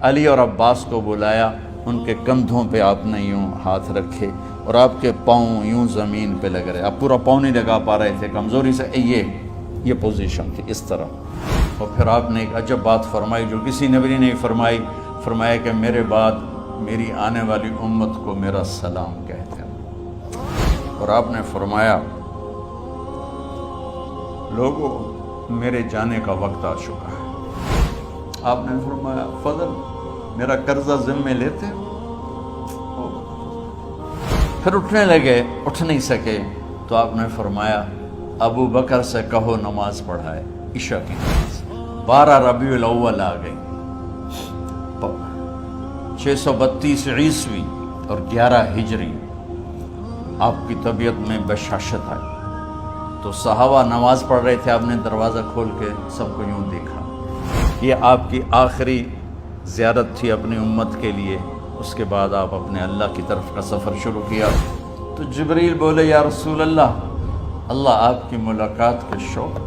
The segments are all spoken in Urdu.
علی اور عباس کو بلایا، ان کے کندھوں پہ آپ نے یوں ہاتھ رکھے اور آپ کے پاؤں یوں زمین پہ لگ رہے، آپ پورا پاؤں نہیں لگا پا رہے تھے کمزوری سے، یہ پوزیشن تھی اس طرح۔ اور پھر آپ نے ایک عجب بات فرمائی جو کسی نبی نے نہیں فرمائی، فرمایا کہ میرے بعد میری آنے والی امت کو میرا سلام کہتے ہیں۔ اور آپ نے فرمایا لوگوں میرے جانے کا وقت آ چکا ہے۔ آپ نے فرمایا فضل میرا قرضہ ذمہ لیتے ہو؟ پھر اٹھنے لگے، اٹھ نہیں سکے تو آپ نے فرمایا ابو بکر سے کہو نماز پڑھائے، عشاء کی نماز۔ 12 ربیع الاول آ گئی، 632 عیسوی اور 11 ہجری، آپ کی طبیعت میں بشاشت آئی تو صحابہ نماز پڑھ رہے تھے، آپ نے دروازہ کھول کے سب کو یوں دیکھا۔ یہ آپ کی آخری زیارت تھی اپنی امت کے لیے، اس کے بعد آپ اپنے اللہ کی طرف کا سفر شروع کیا۔ تو جبریل بولے یا رسول اللہ، اللہ آپ کی ملاقات کے شوق۔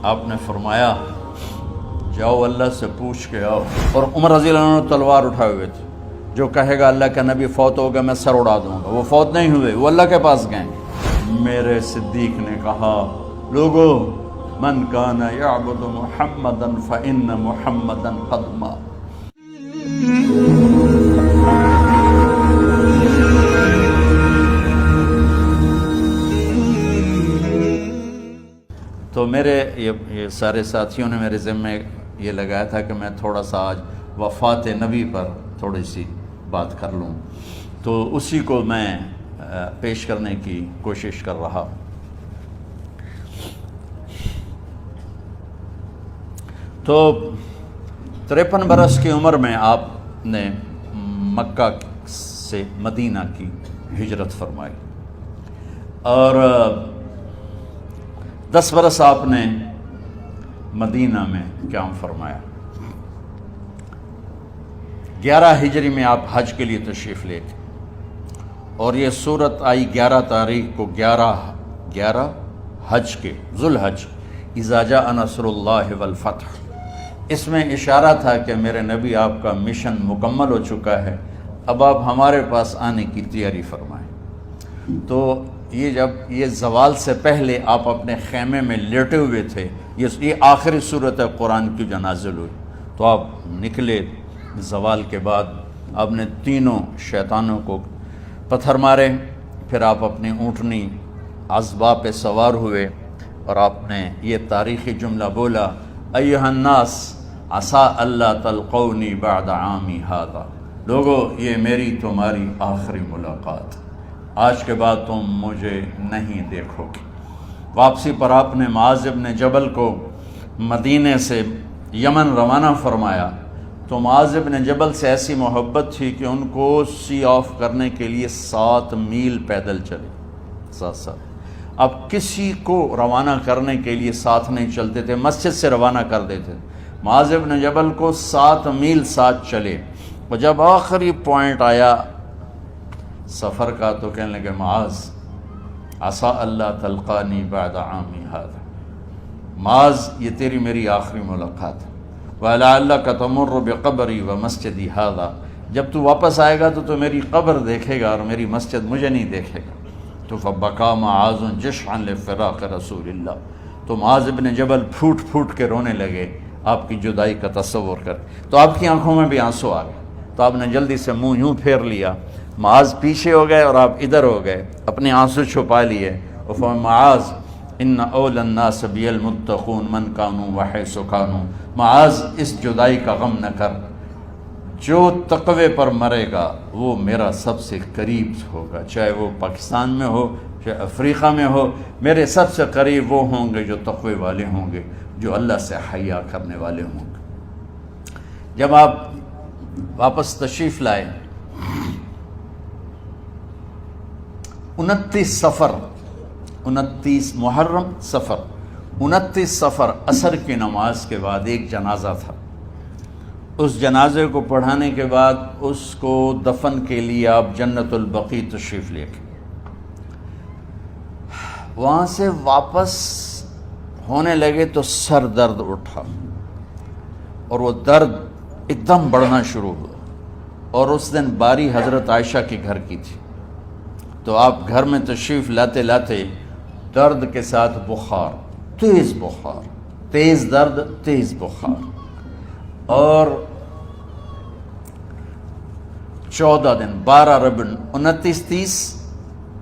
آپ نے فرمایا جاؤ اللہ سے پوچھ کے آؤ۔ اور عمر رضی اللہ عنہ تلوار اٹھائے ہوئے تھے، جو کہے گا اللہ کا نبی فوت ہوگا میں سر اڑا دوں گا، وہ فوت نہیں ہوئے، وہ اللہ کے پاس گئے۔ میرے صدیق نے کہا لوگو من کان یعبد محمدا فإن محمدا قد مات۔ تو میرے یہ سارے ساتھیوں نے میرے ذمہ یہ لگایا تھا کہ میں تھوڑا سا آج وفات نبی پر تھوڑی سی بات کر لوں، تو اسی کو میں پیش کرنے کی کوشش کر رہا ہوں۔ تو 53 برس کی عمر میں آپ نے مکہ سے مدینہ کی ہجرت فرمائی، اور 10 برس آپ نے مدینہ میں قیام فرمایا۔ 11 ہجری میں آپ حج کے لیے تشریف لے گئے، اور یہ صورت آئی 11 تاریخ کو، 11 حج کے، ذوالحج، اذا جاء نصر اللہ والفتح۔ اس میں اشارہ تھا کہ میرے نبی آپ کا مشن مکمل ہو چکا ہے، اب آپ ہمارے پاس آنے کی تیاری فرمائیں۔ تو یہ جب یہ زوال سے پہلے آپ اپنے خیمے میں لیٹے ہوئے تھے، یہ آخری صورت قرآن کی جو نازل ہوئی، تو آپ نکلے زوال کے بعد، آپ نے تینوں شیطانوں کو پتھر مارے، پھر آپ اپنی اونٹنی عذبہ پہ سوار ہوئے، اور آپ نے یہ تاریخی جملہ بولا ایھا الناس عسیٰ اللہ تلقونی بعد عامی ھذا، لوگو یہ میری تمہاری آخری ملاقات، آج کے بعد تم مجھے نہیں دیکھو گے۔ واپسی پر آپ نے معاذ بن جبل کو مدینے سے یمن روانہ فرمایا، تو معاذ بن جبل سے ایسی محبت تھی کہ ان کو سی آف کرنے کے لیے 7 میل پیدل چلے، 7۔ اب کسی کو روانہ کرنے کے لیے ساتھ نہیں چلتے تھے، مسجد سے روانہ کر دیتے تھے، معاذ بن جبل کو 7 میل ساتھ چلے، اور جب آخری پوائنٹ آیا سفر کا تو کہنے لگے معاذ عسیٰ اللہ تلقانی بعد عامی ھذا، معاذ یہ تیری میری آخری ملاقات ہے، وَلَعَلَّكَ تَمُرُّ بِقَبْرِي وَمَسْجِدِي ھذا، جب تو واپس آئے گا تو میری قبر دیکھے گا اور میری مسجد مجھے نہیں دیکھے گا۔ تو فَبَكَىٰ مُعَاذٌ جِشْعًا لِفِرَاقِ رسول اللہ، تو معاذ بن جبل پھوٹ پھوٹ کے رونے لگے آپ کی جدائی کا تصور کر، تو آپ کی آنکھوں میں بھی آنسو آ گئے، تو آپ نے جلدی سے منہ یوں پھیر لیا، معاذ پیچھے ہو گئے اور آپ ادھر ہو گئے، اپنے آنسو چھپا لیے، اور فرمایا معاذ ان اول الناس بی المتقون من کانوا وحیث کانوا، معاذ اس جدائی کا غم نہ کر، جو تقوی پر مرے گا وہ میرا سب سے قریب ہوگا، چاہے وہ پاکستان میں ہو چاہے افریقہ میں ہو، میرے سب سے قریب وہ ہوں گے جو تقوی والے ہوں گے، جو اللہ سے حیا کرنے والے ہوں گے۔ جب آپ واپس تشریف لائے، 29 صفر، 29 محرم صفر، 29 صفر عصر کی نماز کے بعد ایک جنازہ تھا، اس جنازے کو پڑھانے کے بعد اس کو دفن کے لیے آپ جنت البقیع تشریف لے گئے۔ وہاں سے واپس ہونے لگے تو سر درد اٹھا، اور وہ درد ایک دم بڑھنا شروع ہوا، اور اس دن باری حضرت عائشہ کے گھر کی تھی، تو آپ گھر میں تشریف لاتے لاتے درد کے ساتھ بخار، تیز درد، تیز بخار، اور 14 دن 12 ربن 29 30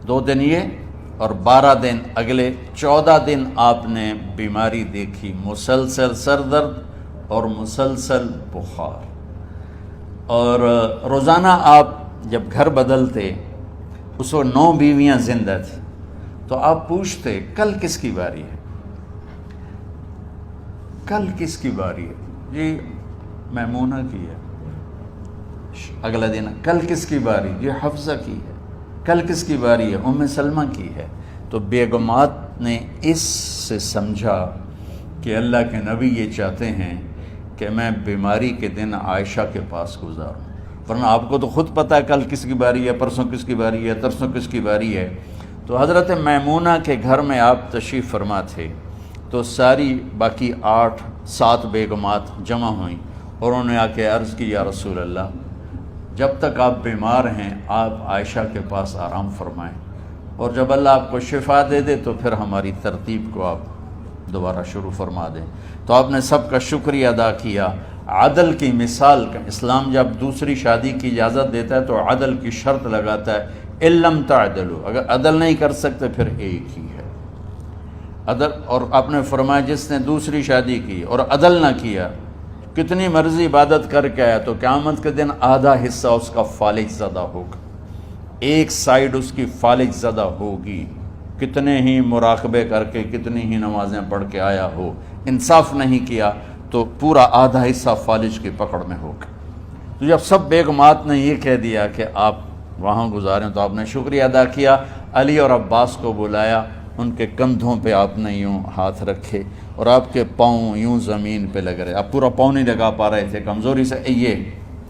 2 دن یہ اور 12 دن اگلے 14 دن آپ نے بیماری دیکھی، مسلسل سر درد اور مسلسل بخار۔ اور روزانہ آپ جب گھر بدلتے، اس وقت 9 بیویاں زندہ تھیں، تو آپ پوچھتے کل کس کی باری ہے، کل کس کی باری ہے؟ جی میمونہ کی ہے۔ اگلا دن کل کس کی باری؟ جی حفصہ کی ہے۔ کل کس کی باری ہے؟ ام سلمہ کی ہے۔ تو بیگمات نے اس سے سمجھا کہ اللہ کے نبی یہ چاہتے ہیں کہ میں بیماری کے دن عائشہ کے پاس گزاروں، ورنہ آپ کو تو خود پتہ ہے کل کس کی باری ہے، پرسوں کس کی باری ہے، ترسوں کس کی باری ہے۔ تو حضرت میمونہ کے گھر میں آپ تشریف فرما تھے، تو ساری باقی 7 بیگمات جمع ہوئیں اور انہوں نے آ کے عرض کی، یا رسول اللہ، جب تک آپ بیمار ہیں آپ عائشہ کے پاس آرام فرمائیں، اور جب اللہ آپ کو شفا دے دے تو پھر ہماری ترتیب کو آپ دوبارہ شروع فرما دیں۔ تو آپ نے سب کا شکریہ ادا کیا۔ عدل کی مثال کا اسلام جب دوسری شادی کی اجازت دیتا ہے تو عدل کی شرط لگاتا ہے، اِلَّمْ تَعْدِلُوا، اگر عدل نہیں کر سکتے پھر ایک ہی ہے عدل۔ اور آپ نے فرمایا جس نے دوسری شادی کی اور عدل نہ کیا، کتنی مرضی عبادت کر کے آیا، تو قیامت کے دن آدھا حصہ اس کا فالج زدہ ہوگا، ایک سائیڈ اس کی فالج زدہ ہوگی، کتنے ہی مراقبے کر کے کتنی ہی نمازیں پڑھ کے آیا ہو، انصاف نہیں کیا تو پورا آدھا حصہ فالج کی پکڑ میں ہوگا۔ تو جب سب بیگمات نے یہ کہہ دیا کہ آپ وہاں گزاریں تو آپ نے شکریہ ادا کیا، علی اور عباس کو بلایا، ان کے کندھوں پہ آپ نے یوں ہاتھ رکھے اور آپ کے پاؤں یوں زمین پہ لگ رہے، آپ پورا پاؤں نہیں لگا پا رہے تھے کمزوری سے،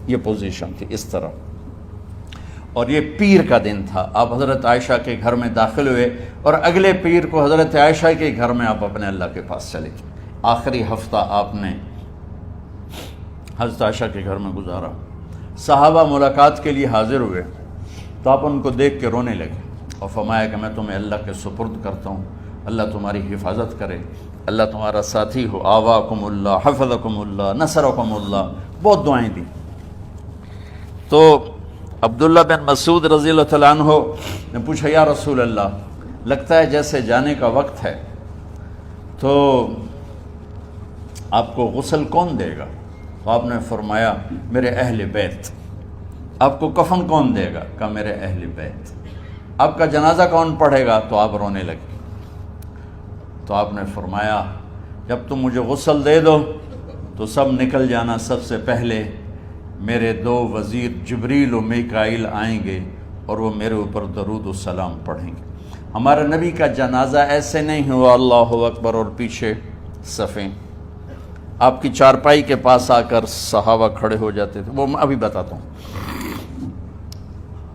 یہ پوزیشن تھی اس طرح۔ اور یہ پیر کا دن تھا، آپ حضرت عائشہ کے گھر میں داخل ہوئے اور اگلے پیر کو حضرت عائشہ کے گھر میں آپ اپنے اللہ کے پاس چلے گئے۔ آخری ہفتہ آپ نے حضرت عائشہ کے گھر میں گزارا۔ صحابہ ملاقات کے لیے حاضر ہوئے تو آپ ان کو دیکھ کے رونے لگے اور فرمایا کہ میں تمہیں اللہ کے سپرد کرتا ہوں، اللہ تمہاری حفاظت کرے، اللہ تمہارا ساتھی ہو، آواکم اللہ، حفظکم اللہ، نصرکم اللہ، بہت دعائیں دیں۔ تو عبداللہ بن مسعود رضی اللہ تعالیٰ عنہ نے پوچھا، یا رسول اللہ، لگتا ہے جیسے جانے کا وقت ہے، تو آپ کو غسل کون دے گا؟ تو آپ نے فرمایا میرے اہل بیت۔ آپ کو کفن کون دے گا؟ کہا میرے اہل بیت۔ آپ کا جنازہ کون پڑھے گا؟ تو آپ رونے لگے۔ تو آپ نے فرمایا جب تم مجھے غسل دے دو تو سب نکل جانا، سب سے پہلے میرے 2 وزیر جبریل و میکائیل آئیں گے اور وہ میرے اوپر درود و سلام پڑھیں گے۔ ہمارے نبی کا جنازہ ایسے نہیں ہوا اللہ اکبر اور پیچھے صفیں، آپ کی چارپائی کے پاس آ کر صحابہ کھڑے ہو جاتے تھے، وہ میں ابھی بتاتا ہوں۔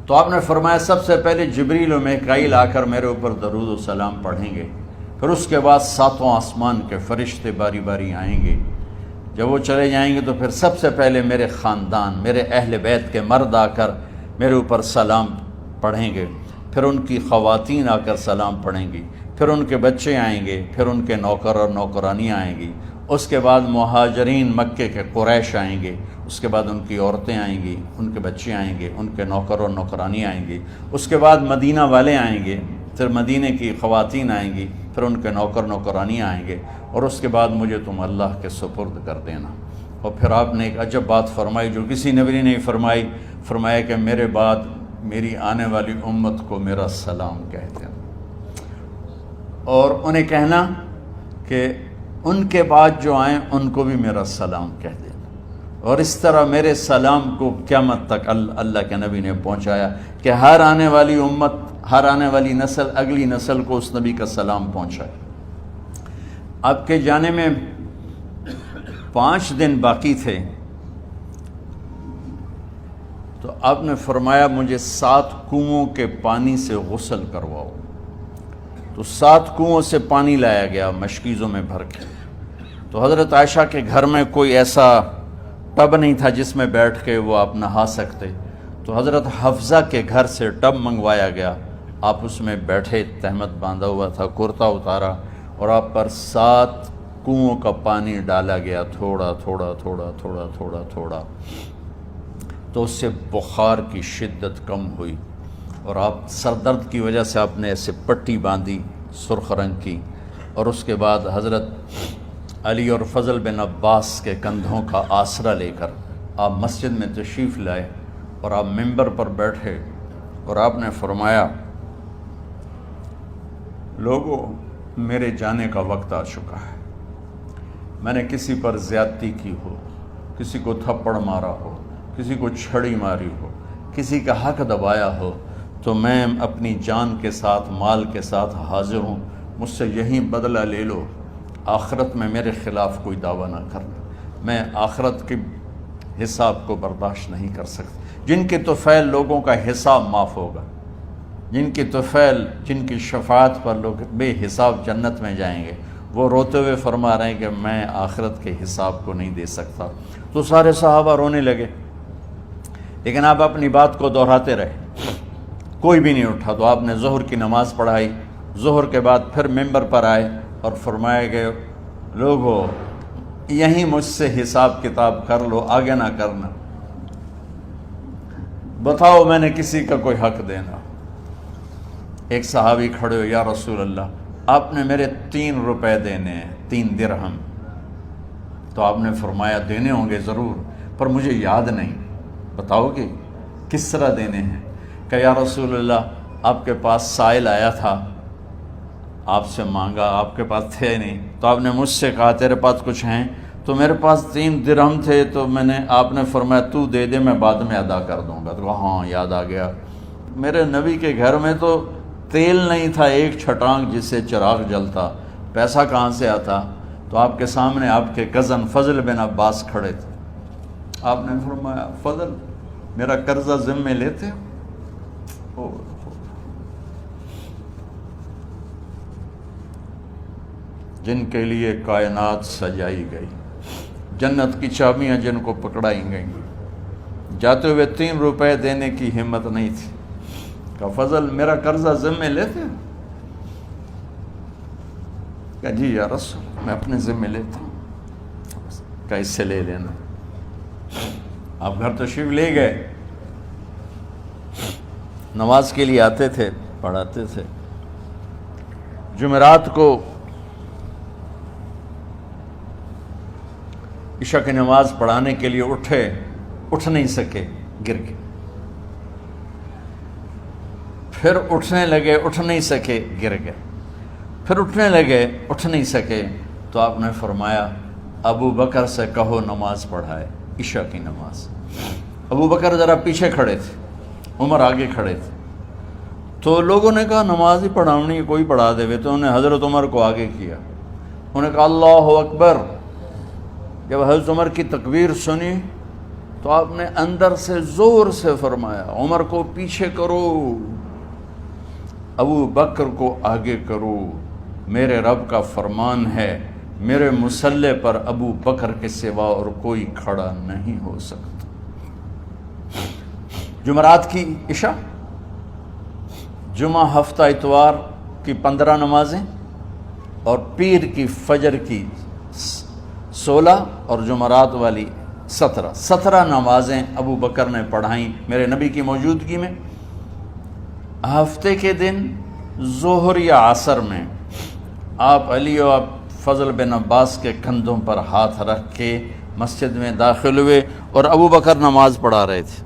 تو آپ نے فرمایا سب سے پہلے جبریل و میکائیل آ کر میرے اوپر درود و سلام پڑھیں گے، پھر اس کے بعد 7 آسمان کے فرشتے باری باری آئیں گے۔ جب وہ چلے جائیں گے تو پھر سب سے پہلے میرے خاندان، میرے اہل بیت کے مرد آ کر میرے اوپر سلام پڑھیں گے، پھر ان کی خواتین آ کر سلام پڑھیں گی، پھر ان کے بچے آئیں گے، پھر ان کے نوکر اور نوکرانیاں آئیں گی، اس کے بعد مہاجرین مکے کے قریش آئیں گے، اس کے بعد ان کی عورتیں آئیں گی، ان کے بچے آئیں گے، ان کے نوکر اور نوکرانی آئیں گی، اس کے بعد مدینہ والے آئیں گے، پھر مدینہ کی خواتین آئیں گی، پھر ان کے نوکر نوکرانی آئیں گے، اور اس کے بعد مجھے تم اللہ کے سپرد کر دینا۔ اور پھر آپ نے ایک عجب بات فرمائی جو کسی نبی نے نہیں فرمائی، فرمایا کہ میرے بعد میری آنے والی امت کو میرا سلام کہہ دینا، اور انہیں کہنا کہ ان کے بعد جو آئیں ان کو بھی میرا سلام کہہ دینا۔ اور اس طرح میرے سلام کو قیامت تک اللہ کے نبی نے پہنچایا کہ ہر آنے والی امت، ہر آنے والی نسل، اگلی نسل کو اس نبی کا سلام پہنچائے۔ آپ کے جانے میں 5 دن باقی تھے تو آپ نے فرمایا مجھے 7 کنوؤں کے پانی سے غسل کرواؤ۔ تو 7 کنوؤں سے پانی لایا گیا مشکیزوں میں بھر کے، تو حضرت عائشہ کے گھر میں کوئی ایسا ٹب نہیں تھا جس میں بیٹھ کے وہ آپ نہا سکتے، تو حضرت حفصہ کے گھر سے ٹب منگوایا گیا، آپ اس میں بیٹھے، تہمت باندھا ہوا تھا، کرتا اتارا، اور آپ پر 7 کنوؤں کا پانی ڈالا گیا، تھوڑا تھوڑا تھوڑا تھوڑا تھوڑا تھوڑا، تو اس سے بخار کی شدت کم ہوئی، اور آپ سر درد کی وجہ سے آپ نے ایسے پٹی باندھی سرخ رنگ کی، اور اس کے بعد حضرت علی اور فضل بن عباس کے کندھوں کا آسرا لے کر آپ مسجد میں تشریف لائے، اور آپ ممبر پر بیٹھے، اور آپ نے فرمایا، لوگوں، میرے جانے کا وقت آ چکا ہے، میں نے کسی پر زیادتی کی ہو، کسی کو تھپڑ مارا ہو، کسی کو چھڑی ماری ہو، کسی کا حق دبایا ہو، تو میں اپنی جان کے ساتھ، مال کے ساتھ حاضر ہوں، مجھ سے یہیں بدلہ لے لو، آخرت میں میرے خلاف کوئی دعویٰ نہ کرنا، میں آخرت کے حساب کو برداشت نہیں کر سکتا۔ جن کے طفیل لوگوں کا حساب معاف ہوگا، جن کی طفیل، جن کی شفاعت پر لوگ بے حساب جنت میں جائیں گے، وہ روتے ہوئے فرما رہے ہیں کہ میں آخرت کے حساب کو نہیں دے سکتا۔ تو سارے صحابہ رونے لگے، لیکن آپ اپنی بات کو دہراتے رہے، کوئی بھی نہیں اٹھا۔ تو آپ نے ظہر کی نماز پڑھائی، ظہر کے بعد پھر ممبر پر آئے اور فرمایا کہ لوگو، یہیں مجھ سے حساب کتاب کر لو، آگے نہ کرنا، بتاؤ میں نے کسی کا کوئی حق دینا۔ ایک صحابی کھڑے ہو، یا رسول اللہ، آپ نے میرے 3 روپے دینے ہیں، 3 درہم۔ تو آپ نے فرمایا دینے ہوں گے ضرور، پر مجھے یاد نہیں، بتاؤ گے کس طرح دینے ہیں؟ کہ یا رسول اللہ، آپ کے پاس سائل آیا تھا، آپ سے مانگا، آپ کے پاس تھے نہیں، تو آپ نے مجھ سے کہا تیرے پاس کچھ ہیں؟ تو میرے پاس 3 درہم تھے، تو آپ نے فرمایا تو دے دے، میں بعد میں ادا کر دوں گا۔ تو ہاں، یاد آ گیا، میرے نبی کے گھر میں تو تیل نہیں تھا، ایک چھٹانگ جس سے چراغ جلتا، پیسہ کہاں سے آتا؟ تو آپ کے سامنے آپ کے کزن فضل بن عباس کھڑے تھے، آپ نے فرمایا فضل، میرا قرضہ ذمے لیتے ہو؟ جن کے لیے کائنات سجائی گئی، جنت کی چابیاں جن کو پکڑائی گئیں، جاتے ہوئے 3 روپے دینے کی ہمت نہیں تھی۔ کہ فضل، میرا قرضہ ذمے لیتے ہو؟ کہ جی یا رسول، میں اپنے ذمے لیتا ہوں۔ کہ اس سے لے لینا۔ آپ گھر تشریف لے گئے، نماز کے لیے آتے تھے، پڑھاتے تھے۔ جمعرات کو عشاء کی نماز پڑھانے کے لیے اٹھ نہیں سکے، گر گئے، پھر اٹھنے لگے، اٹھ نہیں سکے، گر گئے، پھر اٹھنے لگے، اٹھ نہیں سکے، تو آپ نے فرمایا ابو بکر سے کہو نماز پڑھائے، عشاء کی نماز۔ ابو بکر ذرا پیچھے کھڑے تھے، عمر آگے کھڑے تھے، تو لوگوں نے کہا نماز ہی پڑھاؤنی، کوئی پڑھا دے ہوئے، تو انہوں نے حضرت عمر کو آگے کیا، انہوں نے کہا اللہ اکبر۔ جب حضرت عمر کی تکبیر سنی تو آپ نے اندر سے زور سے فرمایا عمر کو پیچھے کرو، ابو بکر کو آگے کرو، میرے رب کا فرمان ہے، میرے مصلی پر ابو بکر کے سوا اور کوئی کھڑا نہیں ہو سکتا۔ جمعرات کی عشاء، جمعہ ہفتہ اتوار کی 15 نمازیں، اور پیر کی فجر کی 16 اور جمعرات والی 17 نمازیں ابو بکر نے پڑھائیں میرے نبی کی موجودگی میں۔ ہفتے کے دن ظہر یا عصر میں آپ علی و فضل بن عباس کے کندھوں پر ہاتھ رکھ کے مسجد میں داخل ہوئے، اور ابو بکر نماز پڑھا رہے تھے۔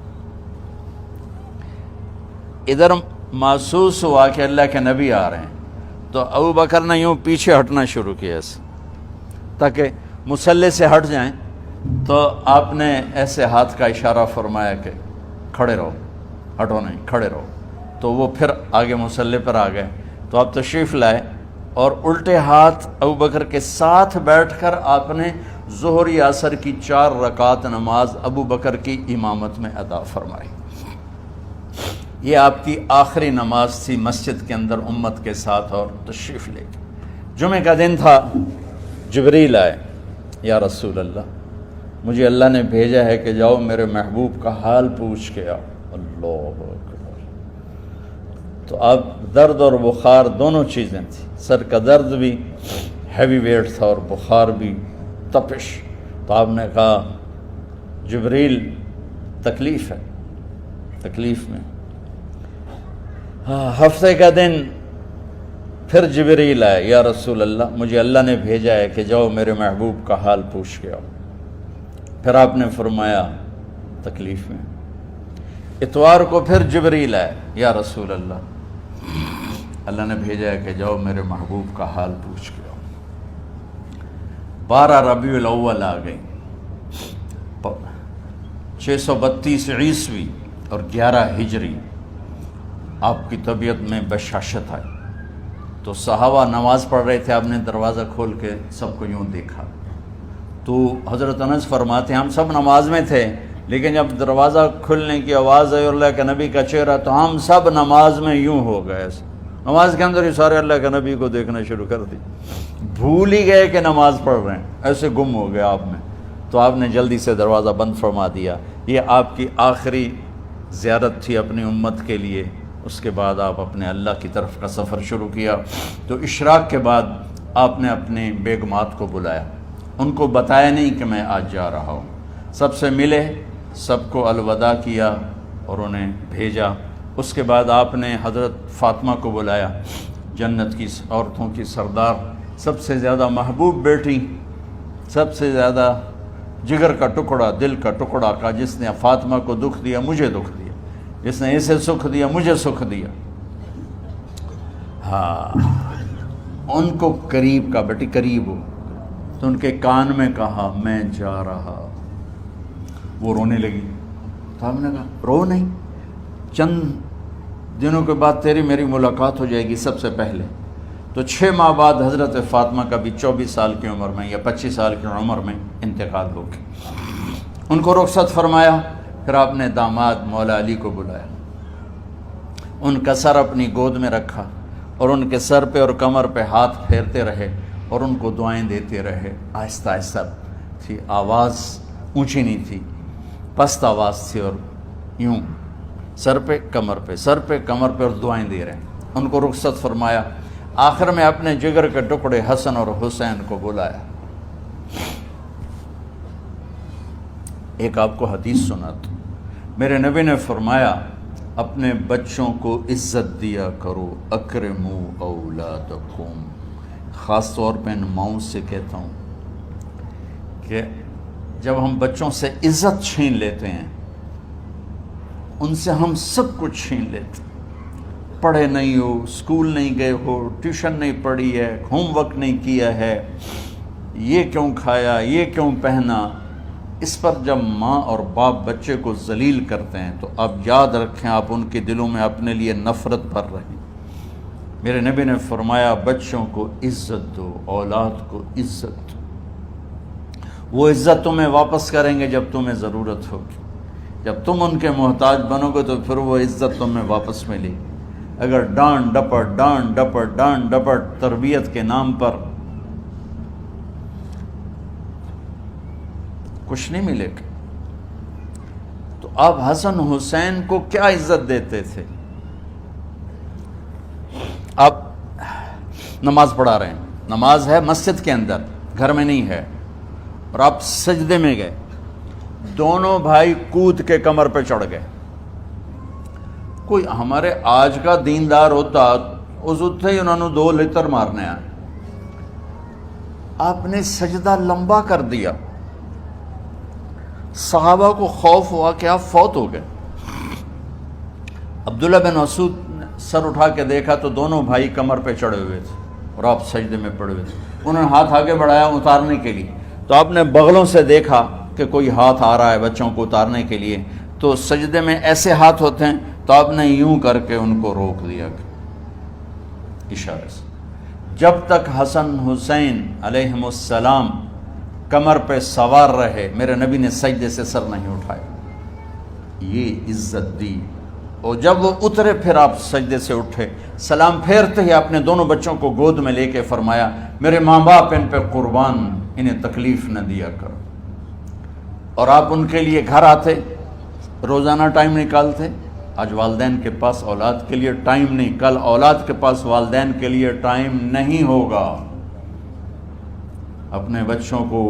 ادھر محسوس ہوا کہ اللہ کے نبی آ رہے ہیں، تو ابو بکر نے یوں پیچھے ہٹنا شروع کیا ایسے، تاکہ مصلی سے ہٹ جائیں، تو آپ نے ایسے ہاتھ کا اشارہ فرمایا کہ کھڑے رہو، ہٹو نہیں، کھڑے رہو۔ تو وہ پھر آگے مصلی پر آ گئے، تو آپ تشریف لائے، اور الٹے ہاتھ ابو بکر کے ساتھ بیٹھ کر آپ نے ظہر یا عصر کی 4 رکعت نماز ابو بکر کی امامت میں ادا فرمائی۔ یہ آپ کی آخری نماز تھی مسجد کے اندر امت کے ساتھ، اور تشریف لے گئے۔ جمعہ کا دن تھا، جبریل آئے، یا رسول اللہ مجھے اللہ نے بھیجا ہے کہ جاؤ میرے محبوب کا حال پوچھ کے آؤ۔ اللہ اکبر۔ تو اب درد اور بخار دونوں چیزیں تھیں، سر کا درد بھی ہیوی ویٹ تھا اور بخار بھی تپش۔ تو آپ نے کہا جبریل تکلیف ہے، تکلیف میں۔ ہفتے کا دن پھر جبریل آئے، یا رسول اللہ مجھے اللہ نے بھیجا ہے کہ جاؤ میرے محبوب کا حال پوچھ کے آؤ۔ پھر آپ نے فرمایا تکلیف میں۔ اتوار کو پھر جبریل آئے، یا رسول اللہ نے بھیجا ہے کہ جاؤ میرے محبوب کا حال پوچھ کے آؤ۔ 12 ربیع الاول آ گئی، 632 عیسوی اور 11 ہجری، آپ کی طبیعت میں بشاشت آئی۔ تو صحابہ نماز پڑھ رہے تھے، آپ نے دروازہ کھول کے سب کو یوں دیکھا۔ تو حضرت انس فرماتے ہیں ہم سب نماز میں تھے، لیکن جب دروازہ کھلنے کی آواز آئی اللہ کے نبی کا چہرہ تو ہم سب نماز میں یوں ہو گئے، نماز کے اندر ہی سارے اللہ کے نبی کو دیکھنا شروع کر دی، بھول ہی گئے کہ نماز پڑھ رہے ہیں، ایسے گم ہو گئے آپ میں۔ تو آپ نے جلدی سے دروازہ بند فرما دیا۔ یہ آپ کی آخری زیارت تھی اپنی امت کے لیے۔ اس کے بعد آپ اپنے اللہ کی طرف کا سفر شروع کیا۔ تو اشراق کے بعد آپ نے اپنے بیگمات کو بلایا، ان کو بتایا نہیں کہ میں آج جا رہا ہوں، سب سے ملے، سب کو الوداع کیا اور انہیں بھیجا۔ اس کے بعد آپ نے حضرت فاطمہ کو بلایا، جنت کی عورتوں کی سردار، سب سے زیادہ محبوب بیٹی، سب سے زیادہ جگر کا ٹکڑا، دل کا ٹکڑا کا، جس نے فاطمہ کو دکھ دیا مجھے دکھ دیا، جس نے اسے سکھ دیا مجھے سکھ دیا۔ ہاں، ان کو قریب کا، بیٹی قریب ہو، تو ان کے کان میں کہا میں جا رہا۔ وہ رونے لگی، تو ہم نے کہا رو نہیں، چند دنوں کے بعد تیری میری ملاقات ہو جائے گی سب سے پہلے۔ تو 6 ماہ بعد حضرت فاطمہ کا بھی 24 سال کی عمر میں یا 25 سال کی عمر میں انتقال ہو گیا۔ ان کو رخصت فرمایا۔ پھر آپ نے داماد مولا علی کو بلایا، ان کا سر اپنی گود میں رکھا اور ان کے سر پہ اور کمر پہ ہاتھ پھیرتے رہے اور ان کو دعائیں دیتے رہے۔ آہستہ آہستہ تھی، آواز اونچی نہیں تھی، پست آواز تھی، اور یوں سر پہ کمر پہ، سر پہ کمر پہ، اور دعائیں دے رہے ہیں۔ ان کو رخصت فرمایا۔ آخر میں اپنے جگر کے ٹکڑے حسن اور حسین کو بلایا۔ ایک آپ کو حدیث سناتا ہوں۔ میرے نبی نے فرمایا اپنے بچوں کو عزت دیا کرو، اکرموا اولادکم۔ خاص طور پہ ان ماؤں سے کہتا ہوں کہ جب ہم بچوں سے عزت چھین لیتے ہیں، ان سے ہم سب کچھ چھین لیتے ہیں۔ پڑھے نہیں ہو، اسکول نہیں گئے ہو، ٹیوشن نہیں پڑھی ہے، ہوم ورک نہیں کیا ہے، یہ کیوں کھایا، یہ کیوں پہنا، اس پر جب ماں اور باپ بچے کو ذلیل کرتے ہیں تو اب یاد رکھیں آپ ان کے دلوں میں اپنے لیے نفرت بھر رہے ہیں۔ میرے نبی نے فرمایا بچوں کو عزت دو، اولاد کو عزت دو۔ وہ عزت تمہیں واپس کریں گے جب تمہیں ضرورت ہوگی، جب تم ان کے محتاج بنو گے تو پھر وہ عزت تمہیں واپس ملے گی۔ اگر ڈانٹ ڈپٹ تربیت کے نام پر کچھ نہیں ملے گا۔ تو آپ حسن حسین کو کیا عزت دیتے تھے؟ آپ نماز پڑھا رہے ہیں، نماز ہے مسجد کے اندر، گھر میں نہیں ہے، اور آپ سجدے میں گئے، دونوں بھائی کود کے کمر پہ چڑھ گئے۔ کوئی ہمارے آج کا دیندار ہوتا اس اٹھتے ہی انہوں نے 2 لتر مارنے آئے، آپ نے سجدہ لمبا کر دیا۔ صحابہ کو خوف ہوا کہ آپ فوت ہو گئے۔ عبداللہ بن مسعود نے سر اٹھا کے دیکھا تو دونوں بھائی کمر پہ چڑھے ہوئے تھے اور آپ سجدے میں پڑے ہوئے تھے۔ انہوں نے ہاتھ آگے بڑھایا اتارنے کے لیے، تو آپ نے بغلوں سے دیکھا کہ کوئی ہاتھ آ رہا ہے بچوں کو اتارنے کے لیے، تو سجدے میں ایسے ہاتھ ہوتے ہیں، تو آپ نے یوں کر کے ان کو روک دیا اشارے سے۔ جب تک حسن حسین علیہم السلام کمر پہ سوار رہے میرے نبی نے سجدے سے سر نہیں اٹھایا، یہ عزت دی۔ اور جب وہ اترے پھر آپ سجدے سے اٹھے، سلام پھیرتے ہی اپنے دونوں بچوں کو گود میں لے کے فرمایا میرے ماں باپ ان پہ قربان، انہیں تکلیف نہ دیا کرو۔ اور آپ ان کے لیے گھر آتے، روزانہ ٹائم نکالتے۔ آج والدین کے پاس اولاد کے لیے ٹائم نہیں، کل اولاد کے پاس والدین کے لیے ٹائم نہیں ہوگا۔ اپنے بچوں کو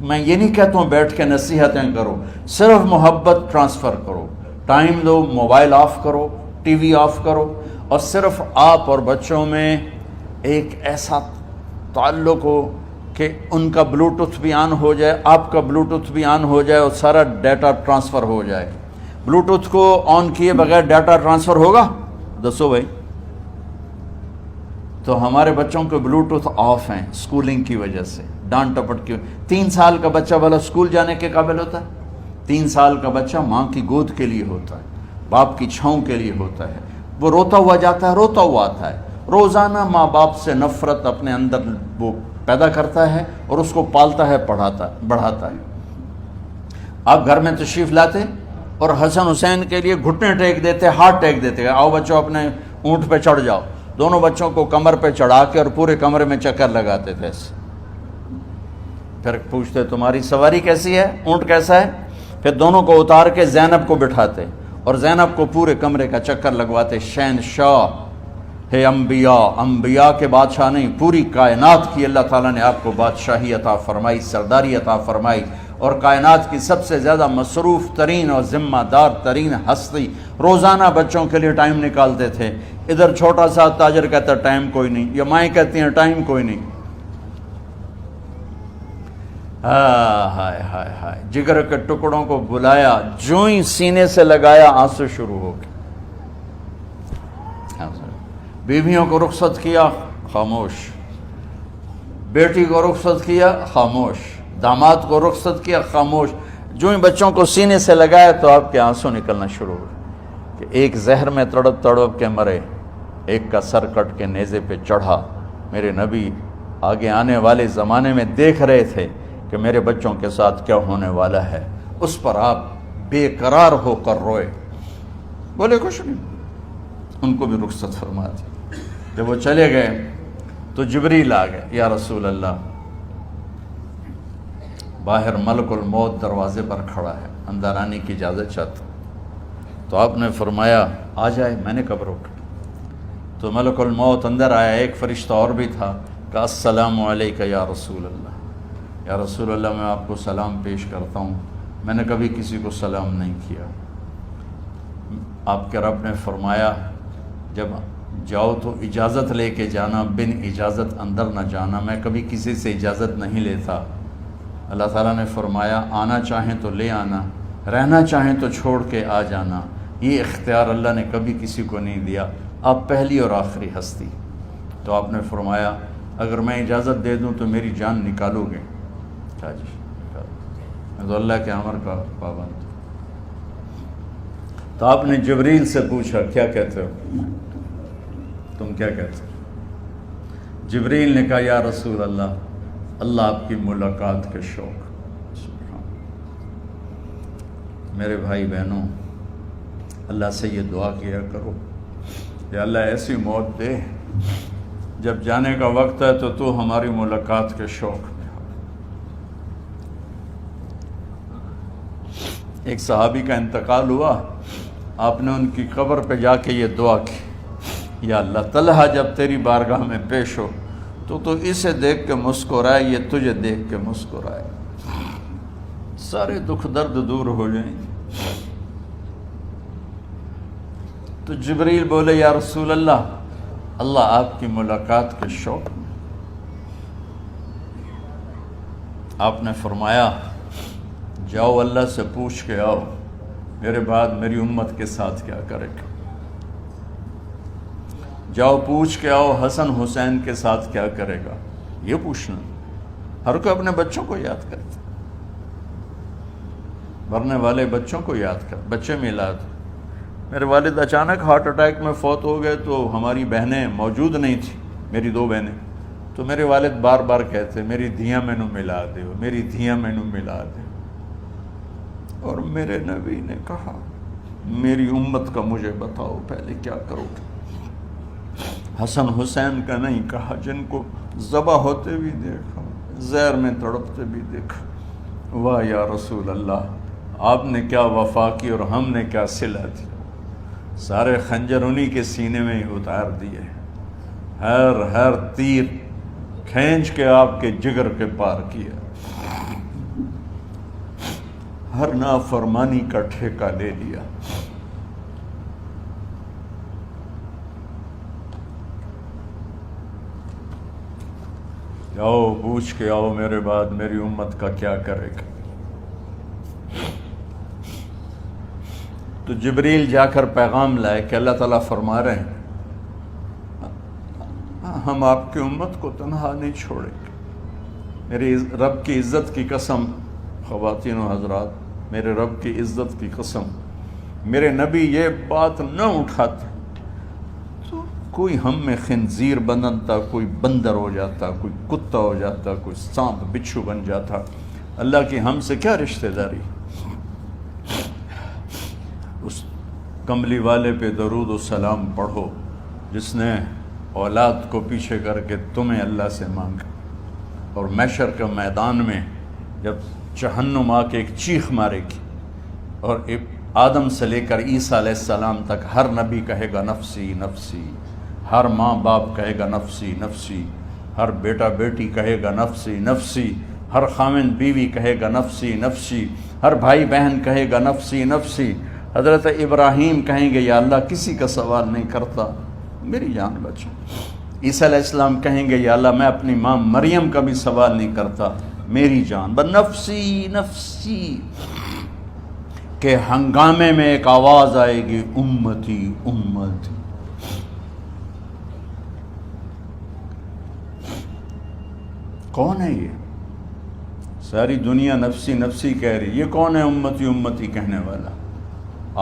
میں یہ نہیں کہتا ہوں بیٹھ کے نصیحتیں کرو، صرف محبت ٹرانسفر کرو، ٹائم دو، موبائل آف کرو، ٹی وی آف کرو، اور صرف آپ اور بچوں میں ایک ایسا تعلق ہو کہ ان کا بلوٹوتھ بھی آن ہو جائے، آپ کا بلوٹوتھ بھی آن ہو جائے، اور سارا ڈیٹا ٹرانسفر ہو جائے۔ بلوٹوتھ کو آن کیے بغیر ڈیٹا ٹرانسفر ہوگا؟ دسو بھائی۔ تو ہمارے بچوں کے بلوٹوتھ آف ہیں سکولنگ کی وجہ سے، ڈانٹ ٹپٹ کی۔ 3 سال کا بچہ بھلا سکول جانے کے قابل ہوتا ہے؟ 3 سال کا بچہ ماں کی گود کے لیے ہوتا ہے، باپ کی چھاؤں کے لیے ہوتا ہے، وہ روتا ہوا جاتا ہے، روتا ہوا آتا ہے، روزانہ ماں باپ سے نفرت اپنے اندر وہ پیدا کرتا ہے اور اس کو پالتا ہے، بڑھاتا ہے۔ آپ گھر میں تشریف لاتے اور حسن حسین کے لیے گھٹنے ٹیک دیتے، ہاتھ ٹیک دیتے، آؤ بچوں اپنے اونٹ پہ چڑھ جاؤ، دونوں بچوں کو کمر پہ چڑھا کے اور پورے کمرے میں چکر لگاتے تھے ایسے۔ پھر پوچھتے تمہاری سواری کیسی ہے، اونٹ کیسا ہے؟ پھر دونوں کو اتار کے زینب کو بٹھاتے اور زینب کو پورے کمرے کا چکر لگواتے۔ شہنشاہ ہے انبیاء، انبیاء کے بادشاہ نہیں، پوری کائنات کی اللہ تعالیٰ نے آپ کو بادشاہی عطا فرمائی، سرداری عطا فرمائی، اور کائنات کی سب سے زیادہ مصروف ترین اور ذمہ دار ترین ہستی روزانہ بچوں کے لیے ٹائم نکالتے تھے۔ ادھر چھوٹا سا تاجر کہتا ہے ٹائم کوئی نہیں، یا مائیں کہتی ہیں ٹائم کوئی نہیں۔ ہائے ہائے ہائے، جگر کے ٹکڑوں کو بلایا، جو ہی سینے سے لگایا آنسو شروع ہو گئے۔ بیویوں کو رخصت کیا، خاموش۔ بیٹی کو رخصت کیا، خاموش۔ داماد کو رخصت کیا، خاموش۔ جو ہی بچوں کو سینے سے لگایا تو آپ کے آنسو نکلنا شروع ہو گئے کہ ایک زہر میں تڑپ تڑپ کے مرے، ایک کا سر کٹ کے نیزے پہ چڑھا۔ میرے نبی آگے آنے والے زمانے میں دیکھ رہے تھے کہ میرے بچوں کے ساتھ کیا ہونے والا ہے، اس پر آپ بے قرار ہو کر روئے، بولے کچھ نہیں، ان کو بھی رخصت فرما دی۔ جب وہ چلے گئے تو جبریل آ گئے، یا رسول اللہ، باہر ملک الموت دروازے پر کھڑا ہے، اندر آنے کی اجازت چاہتا۔ تو آپ نے فرمایا آ جائے، میں نے کب روکا؟ تو ملک الموت اندر آیا، ایک فرشتہ اور بھی تھا، کہا السلام علیکہ یا رسول اللہ، یا رسول اللہ میں آپ کو سلام پیش کرتا ہوں، میں نے کبھی کسی کو سلام نہیں کیا۔ آپ کے رب نے فرمایا جب جاؤ تو اجازت لے کے جانا، بن اجازت اندر نہ جانا، میں کبھی کسی سے اجازت نہیں لیتا۔ اللہ تعالیٰ نے فرمایا آنا چاہیں تو لے آنا، رہنا چاہیں تو چھوڑ کے آ جانا، یہ اختیار اللہ نے کبھی کسی کو نہیں دیا، آپ پہلی اور آخری ہستی۔ تو آپ نے فرمایا اگر میں اجازت دے دوں تو میری جان نکالو گے؟ کہا جی میں تو اللہ کے امر کا پابند ہوں۔ تو آپ نے جبریل سے پوچھا کیا کہتے ہو، تم کیا کہتے ہو؟ جبریل نے کہا یا رسول اللہ، اللہ آپ کی ملاقات کے شوق۔ میرے بھائی بہنوں، اللہ سے یہ دعا کیا کرو کہ اللہ ایسی موت دے جب جانے کا وقت ہے تو ہماری ملاقات کے شوق میں ہو۔ ایک صحابی کا انتقال ہوا، آپ نے ان کی قبر پہ جا کے یہ دعا کی، یا اللہ طلحہ جب تیری بارگاہ میں پیش ہو تو اسے دیکھ کے مسکرائے، یہ تجھے دیکھ کے مسکرائے، سارے دکھ درد دور ہو جائیں۔ تو جبریل بولے یا رسول اللہ، اللہ آپ کی ملاقات کے شوق میں۔ آپ نے فرمایا جاؤ اللہ سے پوچھ کے آؤ میرے بعد میری امت کے ساتھ کیا کرے گا، جاؤ پوچھ کے آؤ حسن حسین کے ساتھ کیا کرے گا۔ یہ پوچھنا، ہر کوئی اپنے بچوں کو یاد کرتا، مرنے والے بچوں کو یاد کر، بچے میلاد۔ میرے والد اچانک ہارٹ اٹیک میں فوت ہو گئے تو ہماری بہنیں موجود نہیں تھیں، میری 2 بہنیں، تو میرے والد بار بار کہتے میری دھیاں مینو ملا دیو، میری دھیاں مینو ملا دیو۔ اور میرے نبی نے کہا میری امت کا مجھے بتاؤ پہلے کیا کرو گے۔ حسن حسین کا نہیں کہا، جن کو ذبح ہوتے بھی دیکھا، زہر میں تڑپتے بھی دیکھا۔ واہ یا رسول اللہ، آپ نے کیا وفا کی اور ہم نے کیا صلہ دی، سارے خنجر انہی کے سینے میں ہی اتار دیے، ہر تیر کھینچ کے آپ کے جگر کے پار کیا، ہر نافرمانی کا ٹھیکہ لے لیا۔ آؤ پوچھ کے آؤ میرے بعد میری امت کا کیا کرے گا۔ تو جبریل جا کر پیغام لائے کہ اللہ تعالیٰ فرما رہے ہیں ہم آپ کی امت کو تنہا نہیں چھوڑیں گے۔ میرے رب کی عزت کی قسم، خواتین و حضرات، میرے رب کی عزت کی قسم، میرے نبی یہ بات نہ اٹھاتے تو کوئی ہم میں خنزیر بنتا، کوئی بندر ہو جاتا، کوئی کتا ہو جاتا، کوئی سانپ بچھو بن جاتا۔ اللہ کی ہم سے کیا رشتہ داری۔ اس کملی والے پہ درود و سلام پڑھو جس نے اولاد کو پیچھے کر کے تمہیں اللہ سے مانگا، اور محشر کے میدان میں جب جہنم آ کے ایک چیخ مارے گی اور آدم سے لے کر عیسیٰ علیہ السلام تک ہر نبی کہے گا نفسی نفسی، ہر ماں باپ کہے گا نفسی نفسی، ہر بیٹا بیٹی کہے گا نفسی نفسی، ہر خاوند بیوی کہے گا نفسی نفسی، ہر بھائی بہن کہے گا نفسی نفسی۔ حضرت ابراہیم کہیں گے یا اللہ کسی کا سوال نہیں کرتا، میری جان بچو۔ عیسیٰ علیہ السلام کہیں گے یا اللہ میں اپنی ماں مریم کا بھی سوال نہیں کرتا، میری جان بس نفسی نفسی کے ہنگامے میں ایک آواز آئے گی امتی امتی۔ کون ہے یہ؟ ساری دنیا نفسی نفسی کہہ رہی، یہ کون ہے امتی امتی کہنے والا؟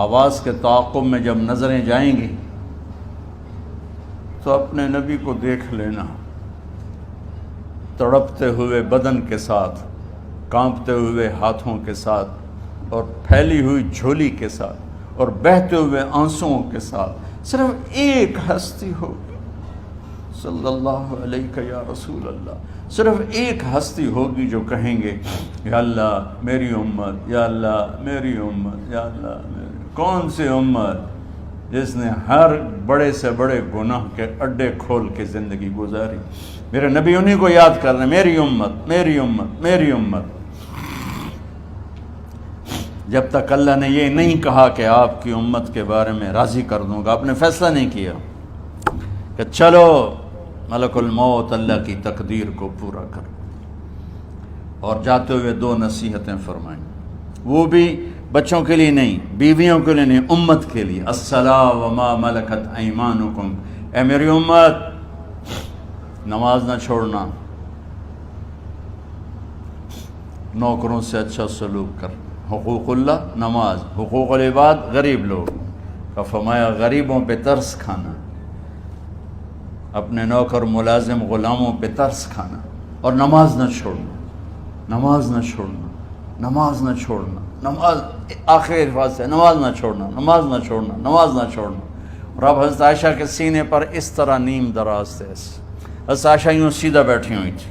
آواز کے تعاقب میں جب نظریں جائیں گی تو اپنے نبی کو دیکھ لینا، تڑپتے ہوئے بدن کے ساتھ، کانپتے ہوئے ہاتھوں کے ساتھ، اور پھیلی ہوئی جھولی کے ساتھ، اور بہتے ہوئے آنسوؤں کے ساتھ۔ صرف ایک ہستی ہوگی، صلی اللہ علیہ یا رسول اللہ، صرف ایک ہستی ہوگی جو کہیں گے یا اللہ میری امت، یا اللہ میری امت، یا اللہ میری۔ کون سی امت؟ جس نے ہر بڑے سے بڑے گناہ کے اڈے کھول کے زندگی گزاری۔ میرے نبی انہی کو یاد کر رہے ہیں، میری امت میری امت میری امت۔ جب تک اللہ نے یہ نہیں کہا کہ آپ کی امت کے بارے میں راضی کر دوں گا، آپ نے فیصلہ نہیں کیا کہ چلو ملک الموت اللہ کی تقدیر کو پورا کر، اور جاتے ہوئے دو نصیحتیں فرمائیں، وہ بھی بچوں کے لیے نہیں، بیویوں کے لیے نہیں، امت کے لیے۔ الصلاۃ وما ملکت ایمانکم، اے میری امت نماز نہ چھوڑنا، نوکروں سے اچھا سلوک کر، حقوق اللہ نماز، حقوق العباد غریب لوگ کا فرمایا غریبوں پہ ترس کھانا، اپنے نوکر ملازم غلاموں پہ ترس کھانا، اور نماز نہ چھوڑنا، نماز نہ چھوڑنا، نماز نہ چھوڑنا، نماز آخر الفاظ سے نماز نہ چھوڑنا، نماز نہ چھوڑنا، نماز نہ چھوڑنا۔ اور اب حضرت عائشہ کے سینے پر اس طرح نیم دراز تھے، حضرت عائشہ یوں سیدھا بیٹھی ہوئی تھی۔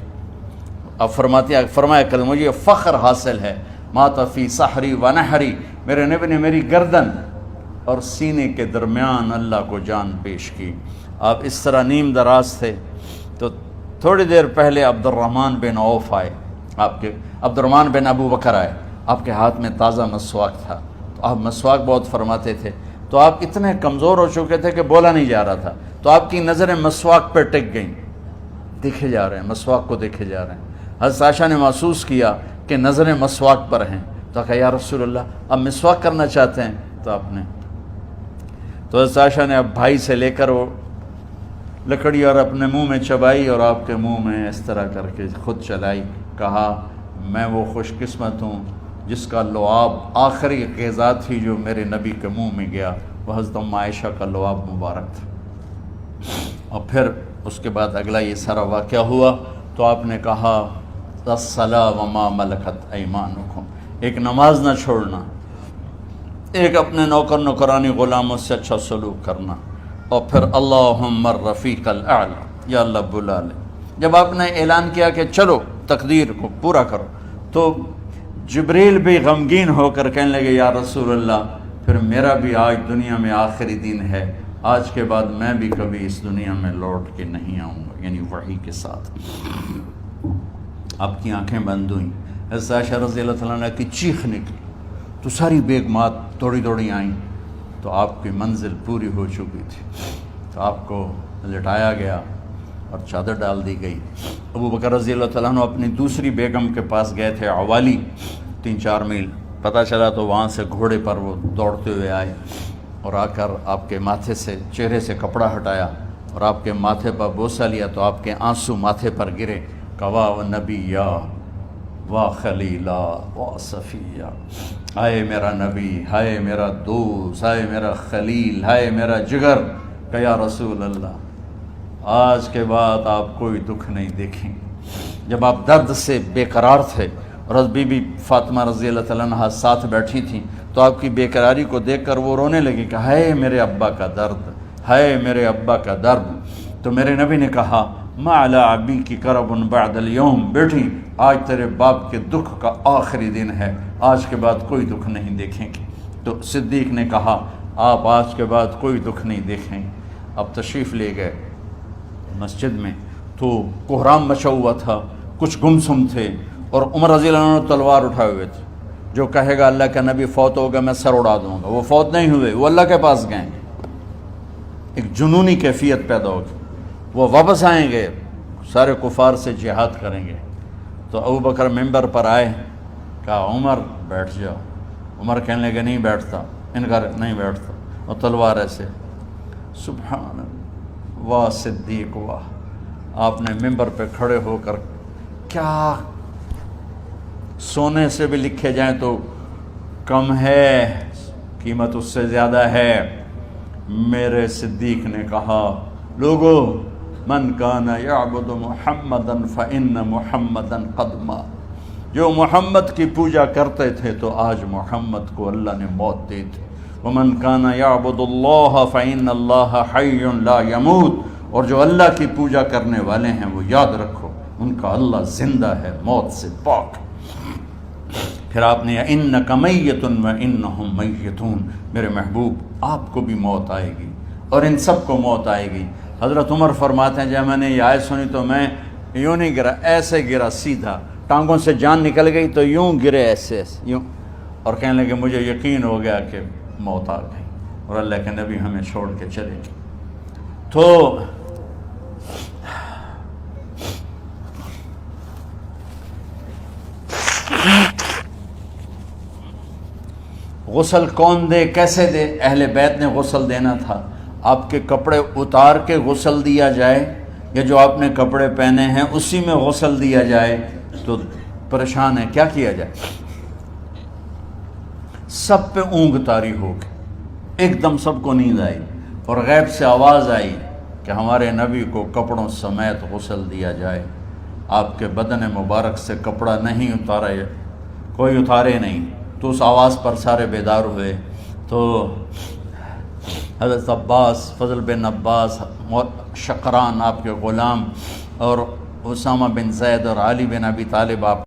اب فرمایا کریں مجھے فخر حاصل ہے، مات فی سحری و نحری، میرے نبی نے میری گردن اور سینے کے درمیان اللہ کو جان پیش کی۔ آپ اس طرح نیم دراز تھے تو تھوڑی دیر پہلے عبد الرحمن بن عوف آئے، آپ کے عبد الرحمن بن ابو بکر آئے، آپ کے ہاتھ میں تازہ مسواک تھا، تو آپ مسواک بہت فرماتے تھے، تو آپ اتنے کمزور ہو چکے تھے کہ بولا نہیں جا رہا تھا، تو آپ کی نظریں مسواک پہ ٹک گئیں، دیکھے جا رہے ہیں، مسواک کو دیکھے جا رہے ہیں۔ حضرت عائشہ نے محسوس کیا کہ نظریں مسواک پر ہیں، تو کہا یا رسول اللہ آپ مسواک کرنا چاہتے ہیں؟ تو آپ نے تو حضرت عائشہ نے اب بھائی سے لے کر وہ لکڑی اور اپنے منہ میں چبائی، اور آپ کے منہ میں اس طرح کر کے خود چلائی، کہا میں وہ خوش قسمت ہوں جس کا لعاب آخری غذا تھی جو میرے نبی کے منہ میں گیا، وہ حضرت ام عائشہ کا لعاب مبارک تھا۔ اور پھر اس کے بعد اگلا یہ سارا واقعہ ہوا، تو آپ نے کہا الصلاۃ وما ملکت ایمانکم، ایک نماز نہ چھوڑنا، ایک اپنے نوکر نوکرانی غلاموں سے اچھا سلوک کرنا، اور پھر اللہم الرفیق الاعلی، یا اللہ بلا لے۔ جب آپ نے اعلان کیا کہ چلو تقدیر کو پورا کرو۔ تو جبریل بھی غمگین ہو کر کہنے لگے یا رسول اللہ پھر میرا بھی آج دنیا میں آخری دن ہے، آج کے بعد میں بھی کبھی اس دنیا میں لوٹ کے نہیں آؤں گا، یعنی وحی کے ساتھ۔ آپ کی آنکھیں بند ہوئیں، حضرت عائشہ رضی اللہ تعالیٰ عنہ کی چیخ نکلی تو ساری بیگمات دوڑی دوڑی آئیں، تو آپ کی منزل پوری ہو چکی تھی، تو آپ کو لٹایا گیا اور چادر ڈال دی گئی۔ ابو بکر رضی اللہ تعالیٰ عنہ اپنی دوسری بیگم کے پاس گئے تھے عوالی، 3-4 میل، پتہ چلا تو وہاں سے گھوڑے پر وہ دوڑتے ہوئے آئے اور آ کر آپ کے ماتھے سے چہرے سے کپڑا ہٹایا اور آپ کے ماتھے پر بوسہ لیا تو آپ کے آنسو ماتھے پر گرے، کوا و نبیہ وا خلیلا وا صفیہ، ہائے میرا نبی، ہائے میرا دوست، ہائے میرا خلیل، ہائے میرا جگر، کہ یا رسول اللہ آج کے بعد آپ کوئی دکھ نہیں دیکھیں گے۔ جب آپ درد سے بے قرار تھے اور بی بی فاطمہ رضی اللہ تعالیٰ عنہ ساتھ بیٹھی تھیں تو آپ کی بے قراری کو دیکھ کر وہ رونے لگی کہ ہائے میرے ابا کا درد، ہائے میرے ابا کا درد۔ تو میرے نبی نے کہا ما علی ابی کی کرب بعد اليوم، بیٹی آج تیرے باپ کے دکھ کا آخری دن ہے، آج کے بعد کوئی دکھ نہیں دیکھیں گے۔ تو صدیق نے کہا آپ آج کے بعد کوئی دکھ نہیں دیکھیں گے۔ اب تشریف لے گئے مسجد میں تو کوہرام مچا ہوا تھا، کچھ گمسم تھے اور عمر رضی اللہ عنہ تلوار اٹھائے ہوئے تھے، جو کہے گا اللہ کا نبی فوت ہوگا میں سر اڑا دوں گا، وہ فوت نہیں ہوئے، وہ اللہ کے پاس گئے، ایک جنونی کیفیت پیدا ہوگی، وہ واپس آئیں گے، سارے کفار سے جہاد کریں گے۔ تو ابو بکر ممبر پر آئے، کہا عمر بیٹھ جاؤ، عمر کہنے لگے نہیں بیٹھتا، انکار نہیں بیٹھتا، اور تلوار ایسے، سبحان اللہ، واہ صدیق واہ۔ آپ نے ممبر پہ کھڑے ہو کر کیا سونے سے بھی لکھے جائیں تو کم ہے، قیمت اس سے زیادہ ہے، میرے صدیق نے کہا لوگو من کان یعبد محمدا فإن محمدا قد مات، جو محمد کی پوجا کرتے تھے تو آج محمد کو اللہ نے موت دی تھی، ومن کان یعبد اللہ فإن اللہ حی لا یموت، اور جو اللہ کی پوجا کرنے والے ہیں وہ یاد رکھو ان کا اللہ زندہ ہے، موت سے پاک۔ پھر آپ نے انک میت وانہم میتون، میرے محبوب آپ کو بھی موت آئے گی اور ان سب کو موت آئے گی۔ حضرت عمر فرماتے ہیں جب میں نے یہ آیت سنی تو میں یوں نہیں گرا، ایسے گرا سیدھا، ٹانگوں سے جان نکل گئی تو یوں گرے ایسے یوں، اور کہنے لگے مجھے یقین ہو گیا کہ موت آ گئی اور اللہ کے نبی ہمیں چھوڑ کے چلے گئے۔ تو غسل کون دے، کیسے دے؟ اہل بیت نے غسل دینا تھا۔ آپ کے کپڑے اتار کے غسل دیا جائے یا جو آپ نے کپڑے پہنے ہیں اسی میں غسل دیا جائے تو پریشان ہے، کیا کیا جائے؟ سب پہ اونگ طاری ہو گئی، ایک دم سب کو نیند آئی اور غیب سے آواز آئی کہ ہمارے نبی کو کپڑوں سمیت غسل دیا جائے۔ آپ کے بدن مبارک سے کپڑا نہیں اتارا، کوئی اتارے نہیں، تو اس آواز پر سارے بیدار ہوئے۔ تو حضرت عباس، فضل بن عباس، شقران آپ کے غلام، اور اسامہ بن زید اور علی بن ابی طالب آپ